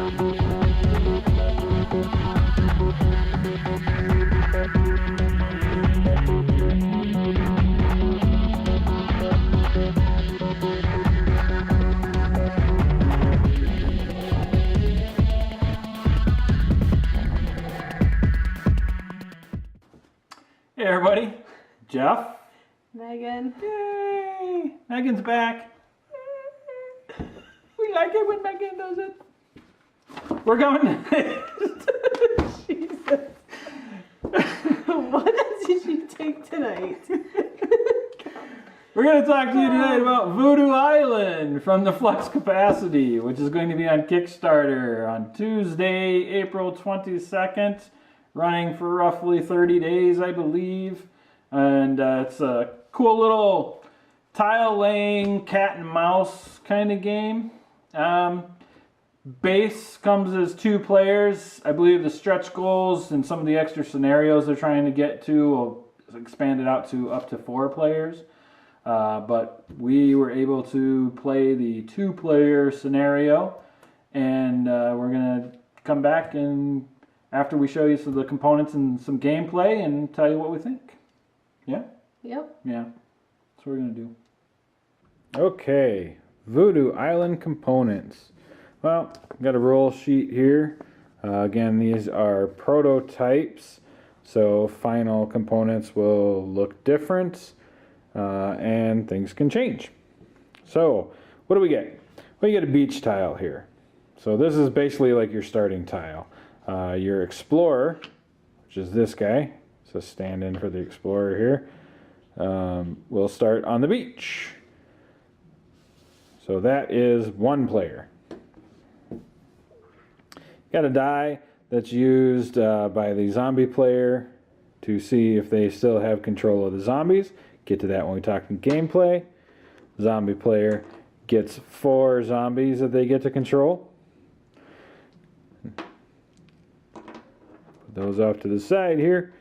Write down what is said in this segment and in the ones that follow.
Hey everybody, Jeff. Megan. Yay! Megan's back. We like it when Megan does it. We're going. Jesus. What did she take tonight? We're going to talk to you tonight about Voodoo Island from the Flux Capacity, which is going to be on Kickstarter on Tuesday, April 22nd. Running for roughly 30 days, I believe. And it's a cool little tile laying cat and mouse kind of game. Base comes as 2 players. I believe the stretch goals and some of the extra scenarios they're trying to get to will expand it out to up to 4 players. But we were able to play the 2-player scenario. And we're going to come back and after we show you some of the components and some gameplay and tell you what we think. Yeah? Yep. Yeah. That's what we're going to do. Okay. Voodoo Island components. Well, I've got a roll sheet here. Again, these are prototypes. So final components will look different. And things can change. So, what do we get? Well, you get a beach tile here. So this is basically like your starting tile. Your explorer, which is this guy, so stand in for the explorer here, will start on the beach. So that is 1 player. Got a die that's used by the zombie player to see if they still have control of the zombies. Get to that when we talk gameplay. Zombie player gets 4 zombies that they get to control. Those off to the side here.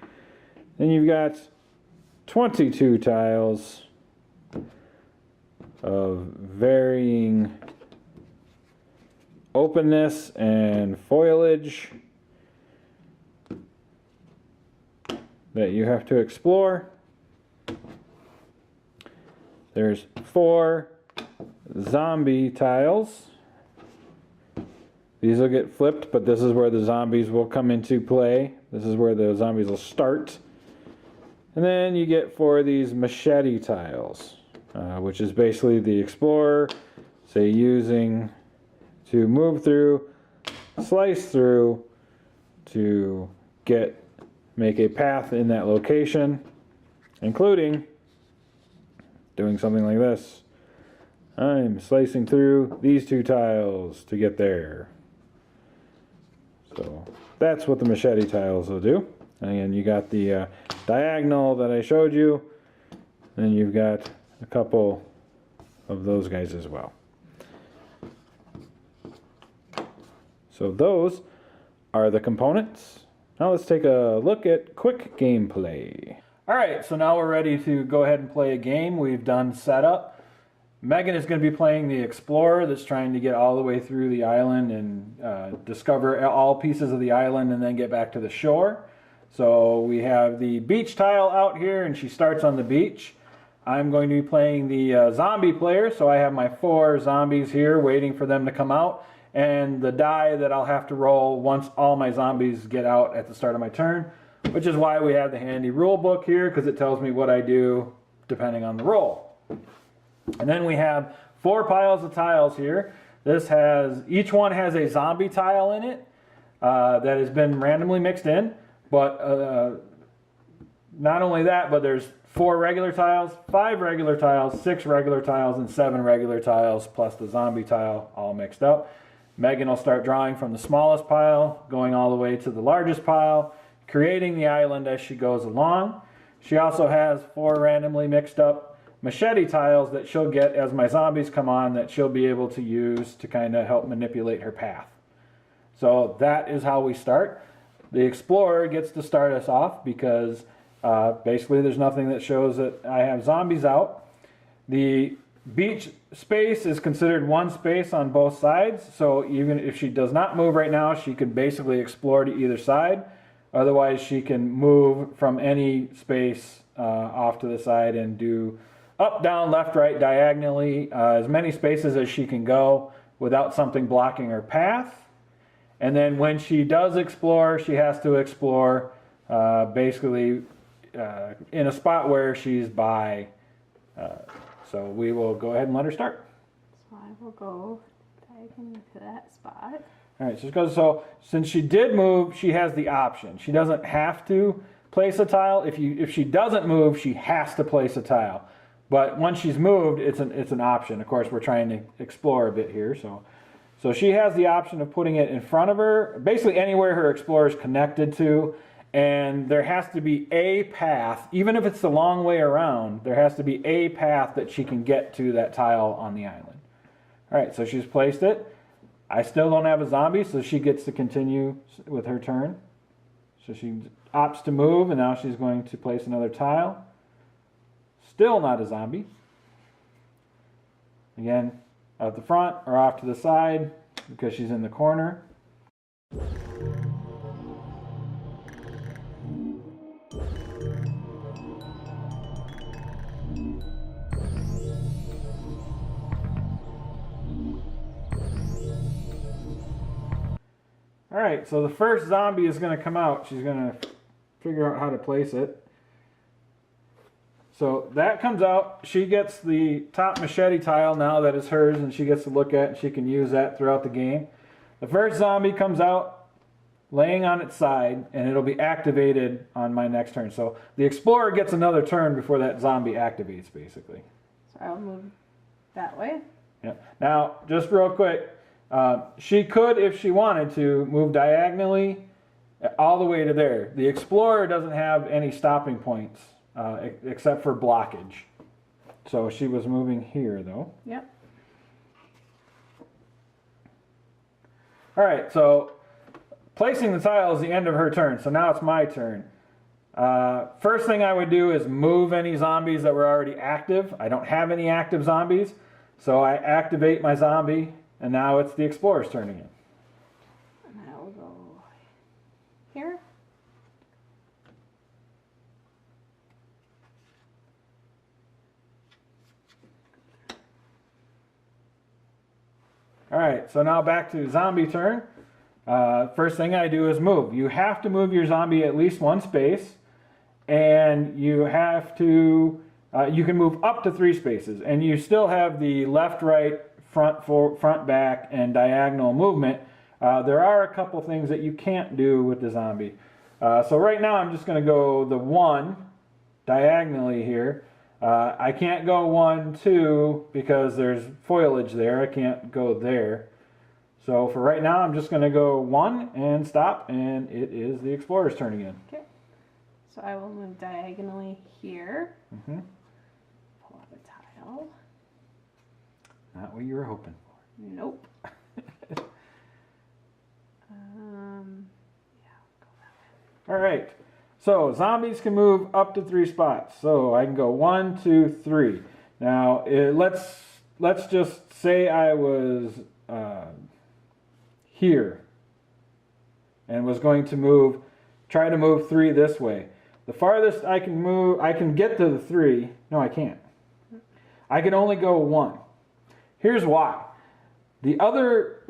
Then you've got 22 tiles of varying openness and foliage that you have to explore. There's 4 zombie tiles. These will get flipped, but this is where the zombies will come into play. This is where the zombies will start. And then you get 4 of these machete tiles, which is basically the explorer, say, using to move through, slice through, to make a path in that location, including doing something like this. I'm slicing through these 2 tiles to get there. So that's what the machete tiles will do. And again, you got the diagonal that I showed you. And then you've got a couple of those guys as well. So those are the components. Now let's take a look at quick gameplay. Alright, so now we're ready to go ahead and play a game. We've done setup. Megan is going to be playing the explorer that's trying to get all the way through the island and discover all pieces of the island and then get back to the shore. So we have the beach tile out here and she starts on the beach. I'm going to be playing the zombie player, so I have my 4 zombies here waiting for them to come out and the die that I'll have to roll once all my zombies get out at the start of my turn, which is why we have the handy rule book here, because it tells me what I do depending on the roll. And then we have 4 piles of tiles here. Each one has a zombie tile in it that has been randomly mixed in. But not only that, but there's 4 regular tiles, 5 regular tiles, 6 regular tiles, and 7 regular tiles, plus the zombie tile all mixed up. Megan will start drawing from the smallest pile, going all the way to the largest pile, creating the island as she goes along. She also has 4 randomly mixed up machete tiles that she'll get as my zombies come on that she'll be able to use to kind of help manipulate her path. So that is how we start. The explorer gets to start us off because basically there's nothing that shows that I have zombies out. The Beach space is considered one space on both sides, so even if she does not move right now, she can basically explore to either side. Otherwise, she can move from any space off to the side and do up, down, left, right, diagonally, as many spaces as she can go without something blocking her path. And then when she does explore, she has to explore basically in a spot where she's by. So we will go ahead and let her start. So I will go diagonally to that spot. All right, so since she did move, she has the option. She doesn't have to place a tile. If she doesn't move, she has to place a tile. But once she's moved, it's an option. Of course, we're trying to explore a bit here. So she has the option of putting it in front of her, basically anywhere her explorer is connected to. And there has to be a path, even if it's the long way around, there has to be a path that she can get to that tile on the island. All right, so she's placed it. I still don't have a zombie, so she gets to continue with her turn. So she opts to move, and now she's going to place another tile. Still not a zombie. Again, out the front or off to the side because she's in the corner. All right, so the first zombie is going to come out. She's going to figure out how to place it. So that comes out. She gets the top machete tile now that is hers, and she gets to look at it, and she can use that throughout the game. The first zombie comes out laying on its side, and it'll be activated on my next turn. So the explorer gets another turn before that zombie activates, basically. So I'll move that way. Yeah. Now, just real quick, she could, if she wanted to, move diagonally all the way to there. The explorer doesn't have any stopping points except for blockage. So she was moving here, though. Yep. All right, so placing the tile is the end of her turn. So now it's my turn. First thing I would do is move any zombies that were already active. I don't have any active zombies, so I activate my zombie. And now it's the explorer's turn again. And I will go here. All right, so now back to zombie turn. First thing I do is move. You have to move your zombie at least one space, and you have to, you can move up to 3 spaces, and you still have the left, right, front, back, and diagonal movement. There are a couple things that you can't do with the zombie. So right now I'm just going to go the 1 diagonally here. I can't go 1, 2 because there's foliage there. I can't go there. So for right now I'm just going to go 1 and stop, and it is the explorer's turn again. Okay. So I will move diagonally here. Mm-hmm. Pull up a tile. Not what you were hoping for. Nope. Yeah, go that way. All right. So zombies can move up to 3 spots. So I can go 1, 2, 3. Now let's just say I was here and was going to try to move 3 this way. The farthest I can move, I can get to the 3. No, I can't. I can only go 1. Here's why. The other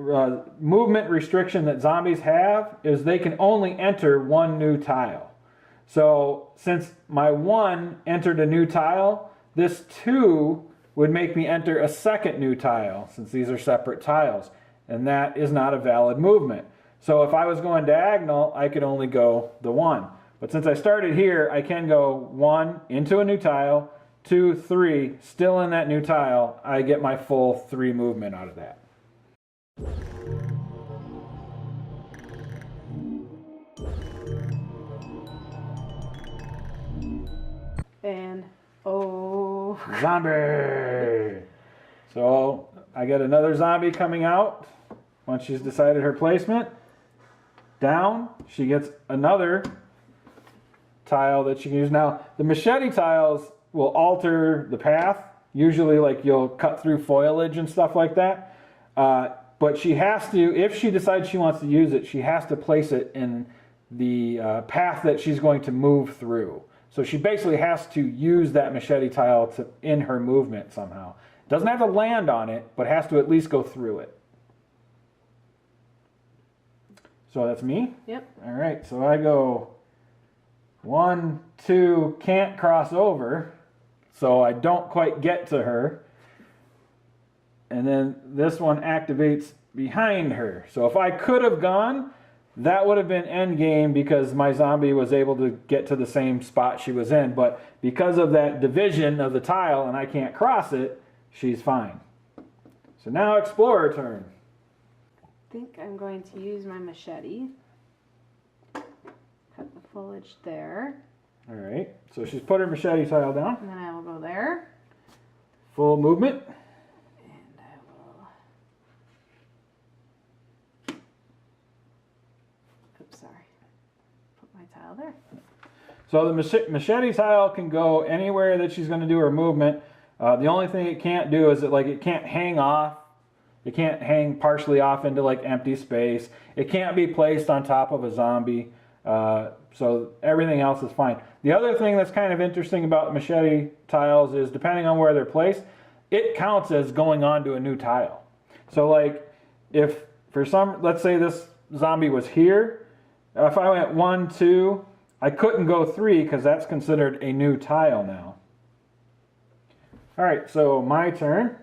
movement restriction that zombies have is they can only enter 1 new tile. So since my 1 entered a new tile, this 2 would make me enter a second new tile, since these are separate tiles. And that is not a valid movement. So if I was going diagonal, I could only go the 1. But since I started here, I can go 1 into a new tile, 2, 3, still in that new tile. I get my full 3 movement out of that. And oh, Zombie! So I get another zombie coming out once she's decided her placement. Down, she gets another tile that she can use. Now, the machete tiles will alter the path Usually, like, you'll cut through foliage and stuff like that. But she has to, if she decides she wants to use it, she has to place it in the path that she's going to move through. So she basically has to use that machete tile in her movement somehow. Doesn't have to land on it, but has to at least go through it. So that's me? Yep. All right, so I go 1, 2, can't cross over, so I don't quite get to her. And then this one activates behind her. So if I could have gone, that would have been end game because my zombie was able to get to the same spot she was in. But because of that division of the tile and I can't cross it, she's fine. So now Explorer turn. I think I'm going to use my machete. Cut the foliage there. All right, so she's put her machete tile down. And then I will go there. Full movement. And I will... Oops, sorry. Put my tile there. So the machete tile can go anywhere that she's going to do her movement. The only thing it can't do is it can't hang off. It can't hang partially off into like empty space. It can't be placed on top of a zombie. So everything else is fine. The other thing that's kind of interesting about machete tiles is depending on where they're placed, it counts as going on to a new tile. So like if for some, let's say this zombie was here, if I went 1, 2, I couldn't go 3 because that's considered a new tile now. All right, so my turn.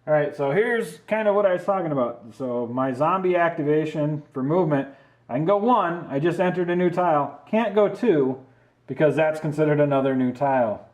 All right, so here's kind of what I was talking about. So my zombie activation for movement, I can go 1, I just entered a new tile. Can't go 2 because that's considered another new tile.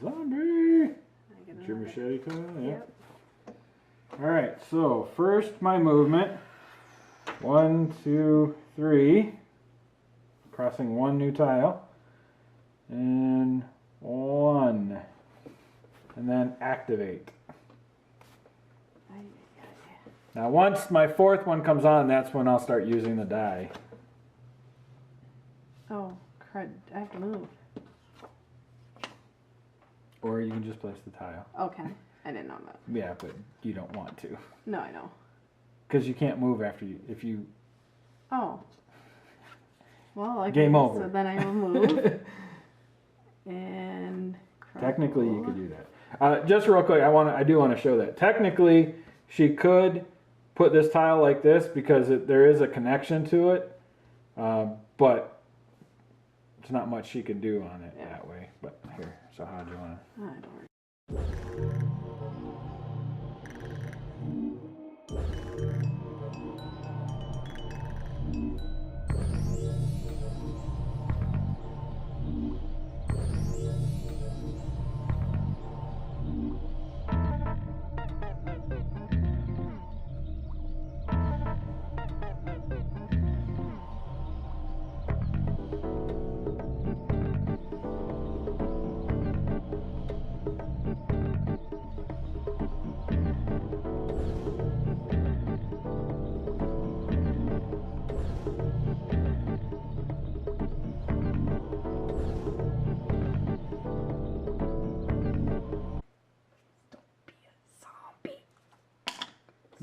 Zombie! Get your machete tile? Yeah. Yep. Alright, so first my movement. 1, 2, 3. Crossing 1 new tile. And 1. And then activate. Now once my 4th one comes on, that's when I'll start using the die. Oh, crud. I have to move. Or you can just place the tile. Okay. I didn't know that. Yeah, but you don't want to. No, I know. Because you can't move if you... Oh. Well, okay. Game over. So then I will move. And... Technically, you could do that. Just real quick, I do want to show that. Technically, she could put this tile like this because there is a connection to it. But there's not much she can do on it that way. But here, so how do you want to... I don't worry.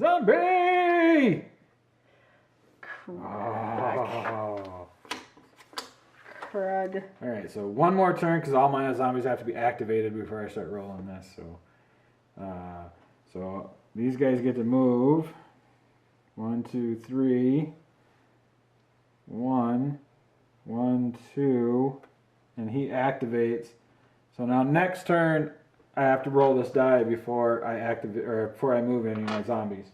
Zombie! Oh. Crud. Alright, so one more turn because all my zombies have to be activated before I start rolling this. So these guys get to move. 1, 2, 3. 1, 1, 2, and he activates. So now next turn, I have to roll this die before I activate or before I move any of my zombies.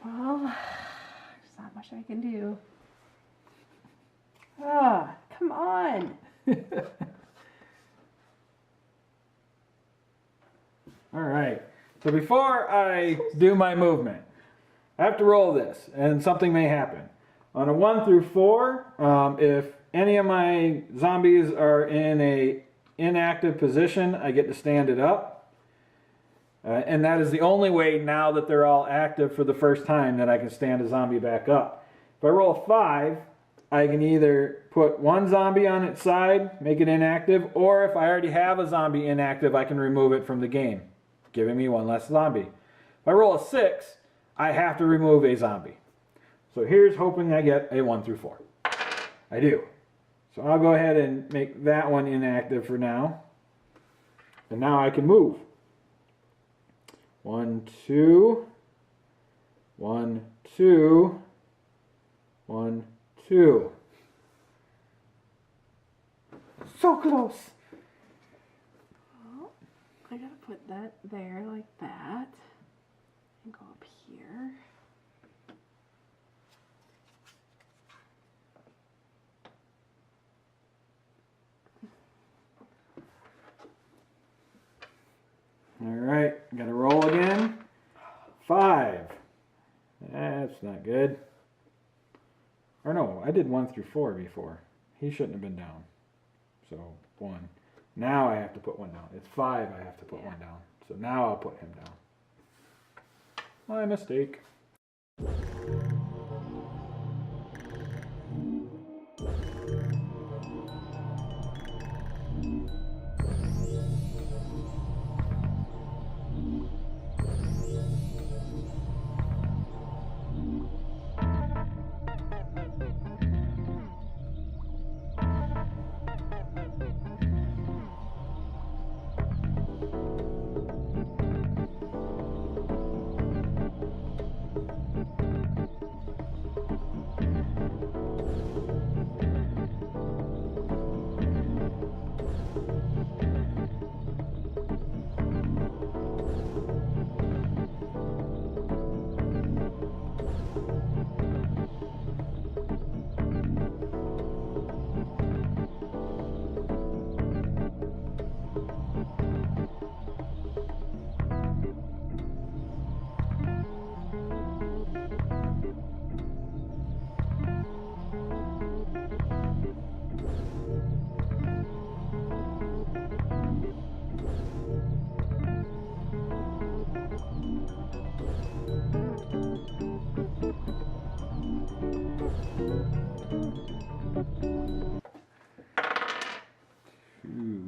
Well, there's not much I can do. Ah, come on. All right. So before I do my movement, I have to roll this, and something may happen. On a 1 through 4, if any of my zombies are in a inactive position, I get to stand it up. And that is the only way now that they're all active for the first time that I can stand a zombie back up. If I roll a 5, I can either put one zombie on its side, make it inactive, or if I already have a zombie inactive, I can remove it from the game, giving me one less zombie. If I roll a 6, I have to remove a zombie. So here's hoping I get a 1 through 4. I do. So I'll go ahead and make that one inactive for now. And now I can move. 1, 2, 1, 2, 1, 2. So close. Well, I gotta put that there like that. And go up here. All right, gotta roll again. 5. That's not good. Or no, I did 1 through 4 before. He shouldn't have been down. So 1. Now I have to put 1 down. It's 5 I have to put 1 down. So now I'll put him down. My mistake.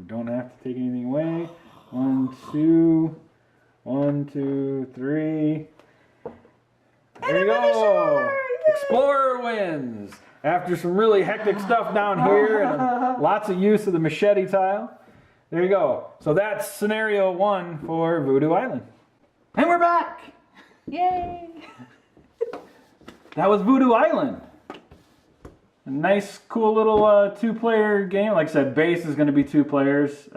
Don't have to take anything away. 1, 2, 1, 2, 3. There you go. Explorer wins. After some really hectic stuff down here and lots of use of the machete tile. There you go. So that's scenario 1 for Voodoo Island. And we're back. Yay! That was Voodoo Island. A nice, cool little 2-player game. Like I said, base is going to be 2 players.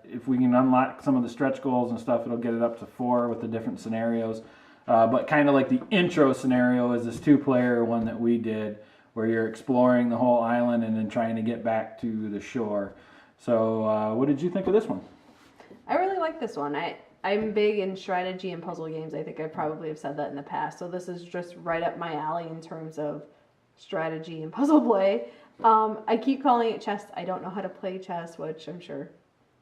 If we can unlock some of the stretch goals and stuff, it'll get it up to 4 with the different scenarios. But kind of like the intro scenario is this 2-player one that we did, where you're exploring the whole island and then trying to get back to the shore. So what did you think of this one? I really like this one. I'm big in strategy and puzzle games. I think I probably have said that in the past. So this is just right up my alley in terms of strategy and puzzle play. I keep calling it chess. I don't know how to play chess, which I'm sure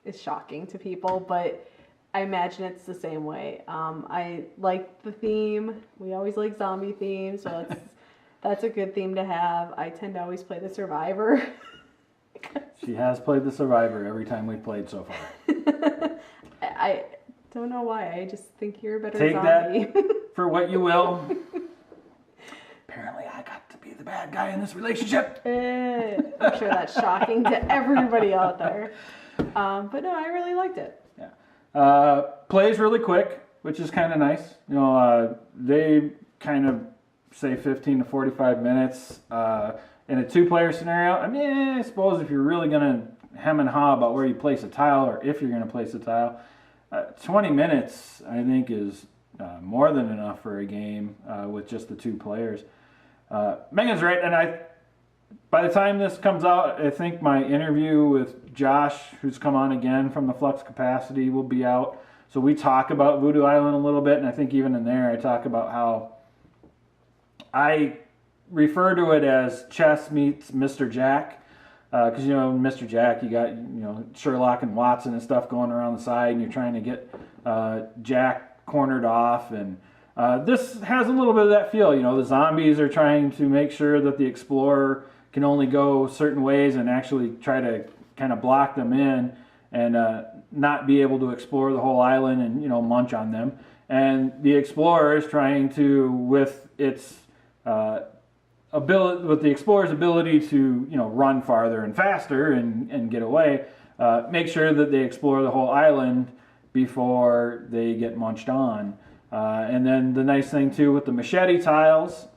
is shocking to people, but I imagine it's the same way. I like the theme. We always like zombie themes, so that's a good theme to have. I tend to always play the Survivor. She has played the Survivor every time we've played so far. I don't know why. I just think you're a better Take zombie. that for what you will. Apparently I got to be the bad guy in this relationship. I'm sure that's shocking to everybody out there. But no, I really liked it. Yeah. Plays really quick, which is kind of nice. You know, they kind of say 15 to 45 minutes. In a 2-player scenario, I mean, I suppose if you're really going to hem and haw about where you place a tile or if you're going to place a tile, 20 minutes, I think, is more than enough for a game with just the 2 players. Megan's right, and by the time this comes out, I think my interview with Josh, who's come on again from the Flux Capacity, will be out. So we talk about Voodoo Island a little bit, and I think even in there I talk about how I refer to it as chess meets Mr. Jack. Because, Mr. Jack, you got, Sherlock and Watson and stuff going around the side, and you're trying to get Jack cornered off. And this has a little bit of that feel. The zombies are trying to make sure that the explorer can only go certain ways and actually try to kind of block them in and not be able to explore the whole island and, munch on them. And the explorer is trying to, with its with the explorer's ability to run farther and faster and get away, make sure that they explore the whole island before they get munched on. And then the nice thing too with the machete tiles,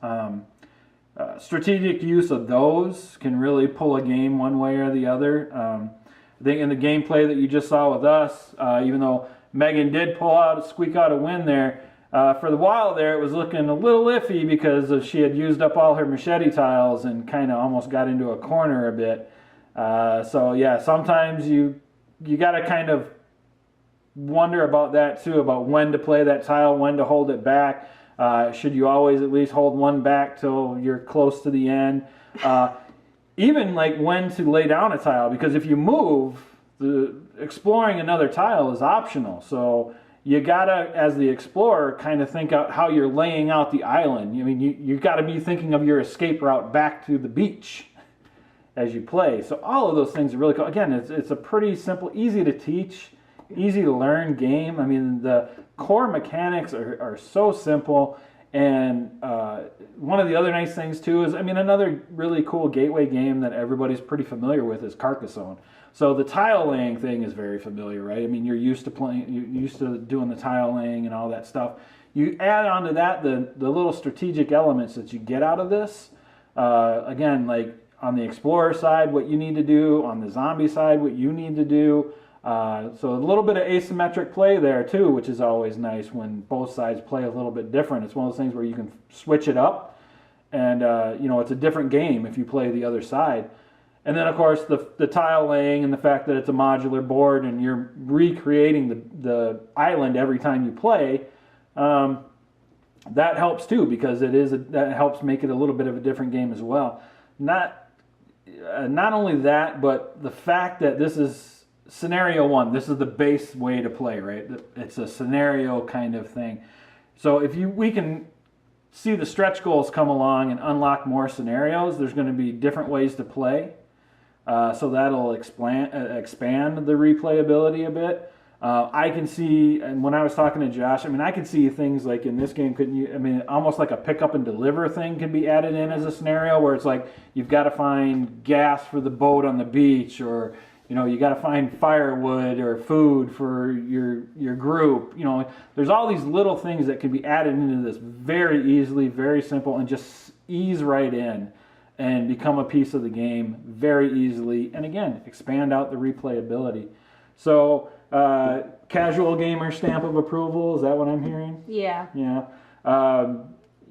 strategic use of those can really pull a game one way or the other. I think in the gameplay that you just saw with us, even though Megan did squeak out a win there, for the while there, it was looking a little iffy because she had used up all her machete tiles and kind of almost got into a corner a bit. So yeah, sometimes you got to kind of wonder about that too, about when to play that tile, when to hold it back. Should you always at least hold one back till you're close to the end? Even like when to lay down a tile, because if you move, exploring another tile is optional. So you gotta, as the explorer, kind of think out how you're laying out the island. I mean, you gotta be thinking of your escape route back to the beach as you play. So all of those things are really cool. Again, it's a pretty simple, easy to teach, easy to learn game. I mean, the core mechanics are so simple. And one of the other nice things too is, another really cool gateway game that everybody's pretty familiar with is Carcassonne. So the tile laying thing is very familiar, right? You're used to doing the tile laying and all that stuff. You add on to that the little strategic elements that you get out of this. Again, like on the explorer side, what you need to do. On the zombie side, what you need to do. So a little bit of asymmetric play there too, which is always nice when both sides play a little bit different. It's one of those things where you can switch it up, and it's a different game if you play the other side. And then of course the tile laying and the fact that it's a modular board and you're recreating the island every time you play, that helps too, because that helps make it a little bit of a different game as well. Not only that, but the fact that this is scenario 1, this is the base way to play, right? It's a scenario kind of thing. So if we can see the stretch goals come along and unlock more scenarios, there's going to be different ways to play. So that'll expand the replayability a bit. I can see, and when I was talking to Josh, I can see things like in this game, almost like a pick up and deliver thing can be added in as a scenario where it's like you've got to find gas for the boat on the beach, or you got to find firewood or food for your group. There's all these little things that can be added into this very easily, very simple, and just ease right in and become a piece of the game very easily. And again, expand out the replayability. So casual gamer stamp of approval, is that what I'm hearing? Yeah. Yeah.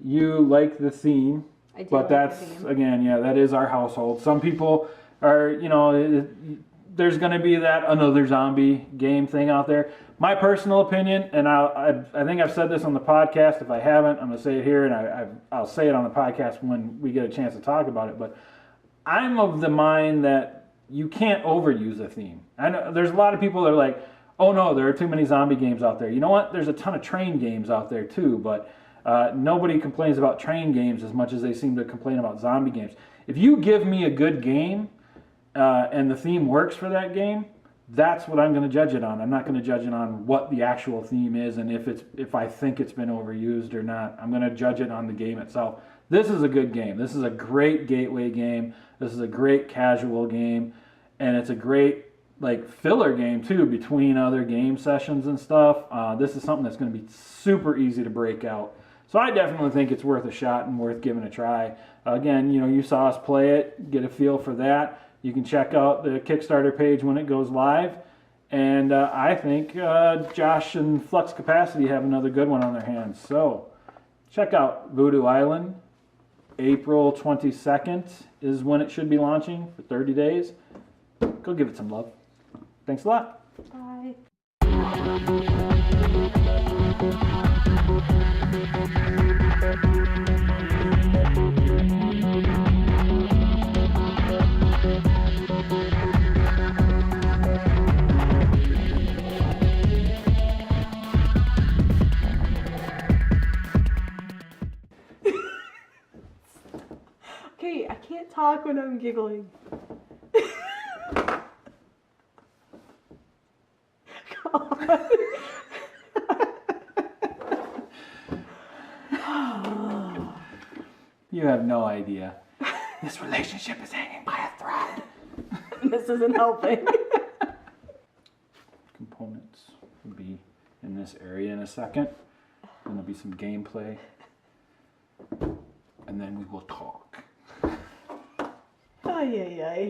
You like the theme, I do, but like that's, the theme. again, that is our household. Some people are, there's going to be that another zombie game thing out there. My personal opinion, and I think I've said this on the podcast. If I haven't, I'm going to say it here, and I'll say it on the podcast when we get a chance to talk about it. But I'm of the mind that you can't overuse a theme. I know there's a lot of people that are like, oh no, there are too many zombie games out there. You know what? There's a ton of train games out there too, but nobody complains about train games as much as they seem to complain about zombie games. If you give me a good game, and the theme works for that game, that's what I'm going to judge it on. I'm not going to judge it on what the actual theme is and if I think it's been overused or not. I'm going to judge it on the game itself. This is a good game. This is a great gateway game. This is a great casual game, and it's a great filler game too between other game sessions and stuff. This is something that's going to be super easy to break out. So I definitely think it's worth a shot and worth giving a try. Again, you saw us play it, get a feel for that. You can check out the Kickstarter page when it goes live. And I think Josh and Flux Capacity have another good one on their hands. So check out Voodoo Island. April 22nd is when it should be launching for 30 days. Go give it some love. Thanks a lot. Bye. Okay, I can't talk when I'm giggling. You have no idea. This relationship is hanging by a thread. This isn't helping. Components will be in this area in a second. Then there'll be some gameplay. And then we will talk. Ay, ay, ay.